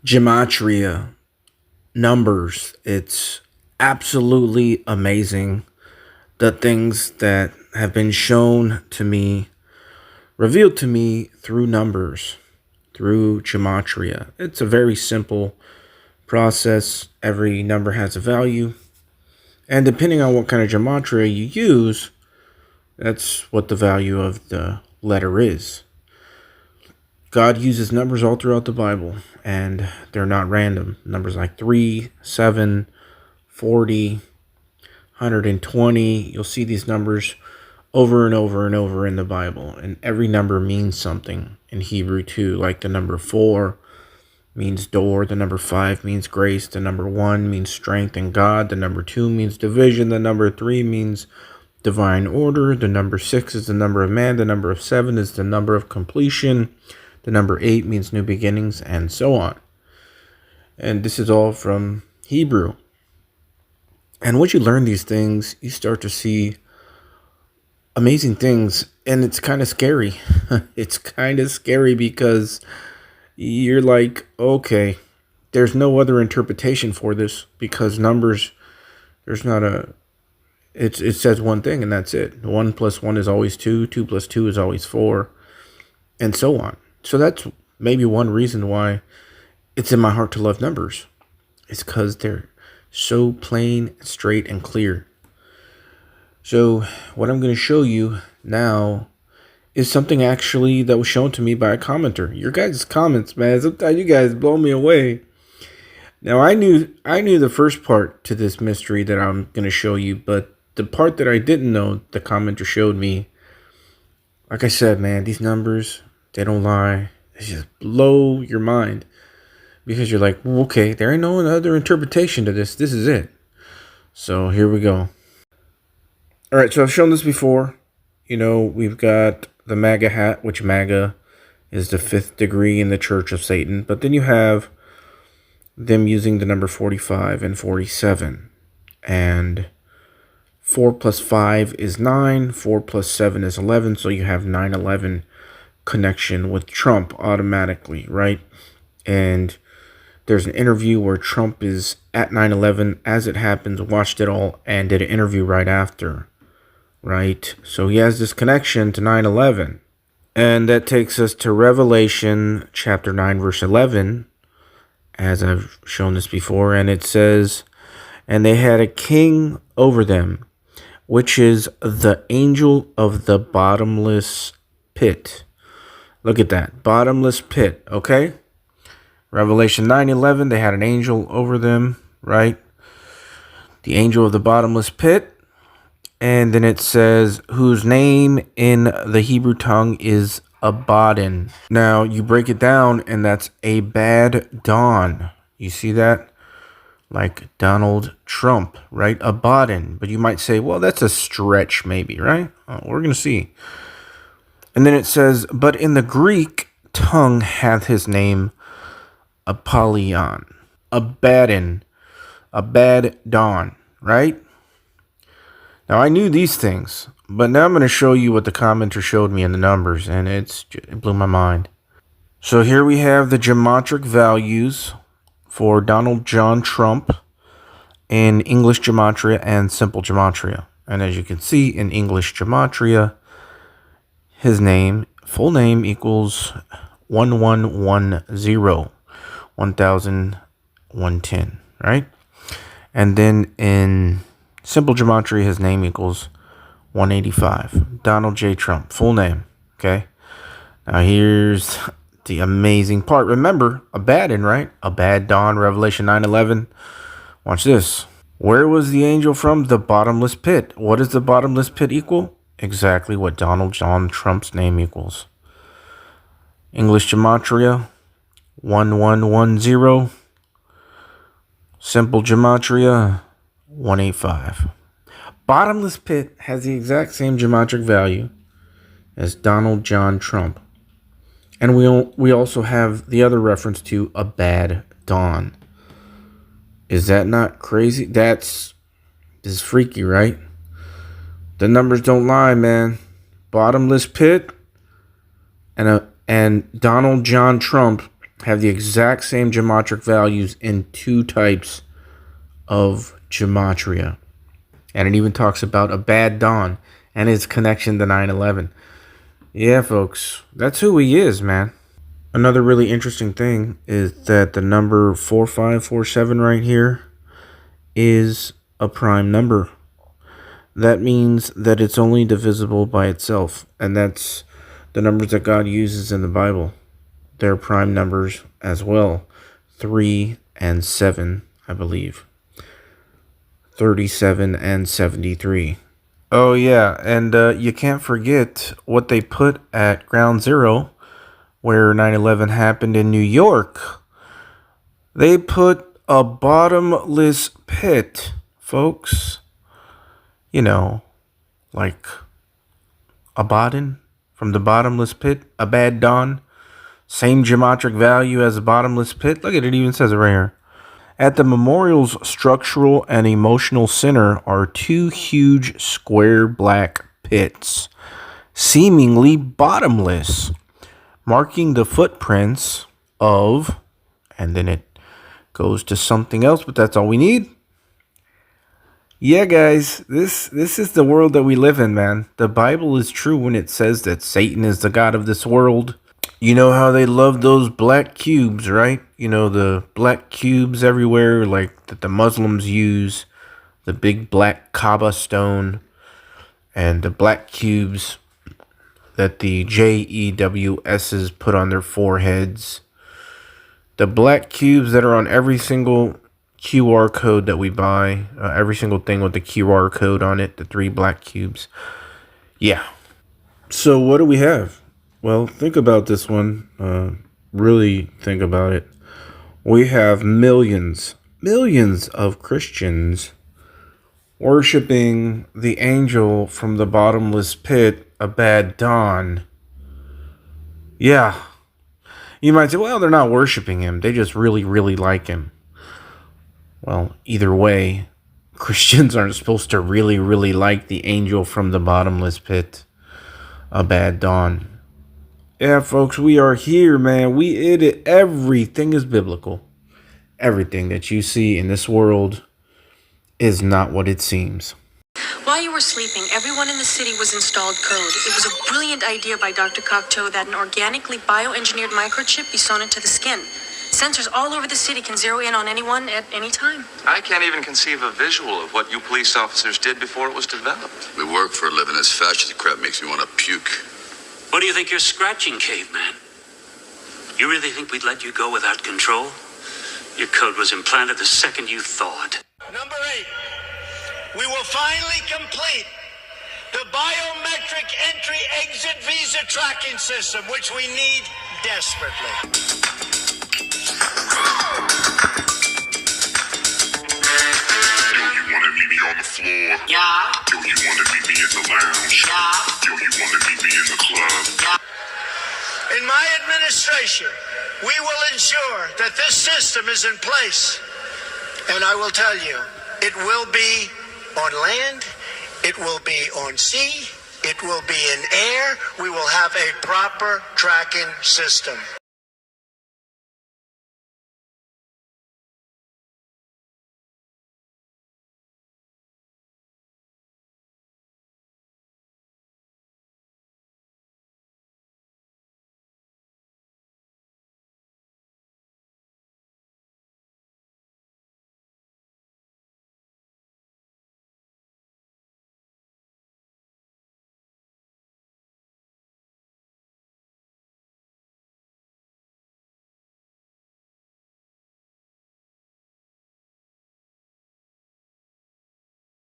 Gematria, numbers. It's absolutely amazing. The things that have been shown to me, revealed to me through numbers, through Gematria. It's a very simple process. Every number has a value. And depending on what kind of Gematria you use, that's what the value of the letter is. God uses numbers all throughout the Bible, and they're not random. Numbers like 3, 7, 40, 120. You'll see these numbers over and over and over in the Bible, and every number means something in Hebrew too. Like the number 4 means door, the number 5 means grace, the number 1 means strength in God, the number 2 means division, the number 3 means divine order, the number 6 is the number of man, the number of 7 is the number of completion, the number 8 means new beginnings, and so on. And this is all from Hebrew. And once you learn these things, you start to see amazing things. And it's kind of scary. It's kind of scary because you're like, okay, there's no other interpretation for this because numbers, there's not a, it says one thing and that's it. 1 plus 1 is always 2, 2 plus 2 is always 4, and so on. So that's maybe one reason why it's in my heart to love numbers. It's because they're so plain, straight, and clear. So what I'm going to show you now is something actually that was shown to me by a commenter. Your guys' comments, man, sometimes you guys blow me away. Now I knew the first part to this mystery that I'm going to show you, but the part that I didn't know, the commenter showed me. Like I said, man, these numbers, they don't lie. They just blow your mind because you're like, well, okay, there ain't no other interpretation to this. This is it. So here we go. All right, so I've shown this before. You know, we've got the MAGA hat, which MAGA is the 5th degree in the Church of Satan. But then you have them using the number 45 and 47. And 4 plus 5 is 9. 4 plus 7 is 11. So you have 9/11 connection with Trump automatically, right? And there's an interview where Trump is at 9/11 as it happens, watched it all, and did an interview right after, right? So he has this connection to 9/11. And that takes us to Revelation chapter 9, verse 11, as I've shown this before. And it says, and they had a king over them, which is the angel of the bottomless pit. Look at that, bottomless pit, okay? Revelation 9:11, they had an angel over them, right? The angel of the bottomless pit. And then it says, whose name in the Hebrew tongue is Abaddon. Now, you break it down, and that's Abaddon. You see that? Like Donald Trump, right? Abaddon. But you might say, well, that's a stretch maybe, right? We're going to see. And then it says, but in the Greek tongue hath his name Apollyon. Abaddon. Abaddon, right? Now, I knew these things, but now I'm going to show you what the commenter showed me in the numbers, and it blew my mind. So here we have the geometric values for Donald John Trump in English Gematria and Simple Gematria. And as you can see in English Gematria, his name, full name equals 1110, 1110, right? And then in Simple Gematria, his name equals 185. Donald J. Trump, full name, okay? Now here's the amazing part. Remember, Abaddon, right? Abaddon, Revelation 9:11. Watch this. Where was the angel from? The bottomless pit. What does the bottomless pit equal? Exactly what Donald John Trump's name equals. English Gematria, 1110. Simple Gematria, 185. Bottomless pit has the exact same geometric value as Donald John Trump. And we also have the other reference to Abaddon. Is that not crazy? This is freaky, right? The numbers don't lie, man. Bottomless pit and Donald John Trump have the exact same geometric values in two types of Gematria. And it even talks about Abaddon and his connection to 9/11. Yeah, folks, that's who he is, man. Another really interesting thing is that the number 4547 right here is a prime number. That means that it's only divisible by itself, and that's the numbers that God uses in the Bible. They're prime numbers as well. 3 and 7, I believe. 37 and 73. Oh, yeah, and you can't forget what they put at Ground Zero, where 9/11 happened in New York. They put a bottomless pit, folks. You know, like Abaddon from the bottomless pit, Abaddon. Same geometric value as a bottomless pit. Look at it, it even says it right here. At the memorial's structural and emotional center are two huge square black pits, seemingly bottomless, marking the footprints of, and then it goes to something else, but that's all we need. Yeah, guys, this is the world that we live in, man. The Bible is true when it says that Satan is the god of this world. You know how they love those black cubes, right? You know, the black cubes everywhere, like that the Muslims use, the big black Kaaba stone, and the black cubes that the JEWSs put on their foreheads. The black cubes that are on every single QR code that we buy, every single thing with the QR code on it, the 3 black cubes. Yeah. So what do we have? Well, think about this one. Really think about it. We have millions of Christians worshiping the angel from the bottomless pit, Abaddon. Yeah. You might say, well, they're not worshiping him. They just really, really like him. Well, either way, Christians aren't supposed to really, really like the angel from the bottomless pit, Abaddon. Yeah, folks, we are here, man. We edit. Everything is biblical. Everything that you see in this world is not what it seems. While you were sleeping, everyone in the city was installed code. It was a brilliant idea by Dr. Cocteau that an organically bioengineered microchip be sewn into the skin. Sensors all over the city can zero in on anyone at any time. I can't even conceive a visual of what you police officers did before it was developed. We work for a living. This fascist crap makes me want to puke. What do you think you're scratching, caveman? You really think we'd let you go without control? Your code was implanted the second you thawed. Number 8. We will finally complete the biometric entry-exit visa tracking system, which we need desperately. Yo, you wanna meet me on the floor? Yeah. Yo, you wanna meet me in the lounge? Yeah. Yo, you wanna meet me in the club? Yeah. In my administration, we will ensure that this system is in place. And I will tell you, it will be on land, it will be on sea, it will be in air. We will have a proper tracking system.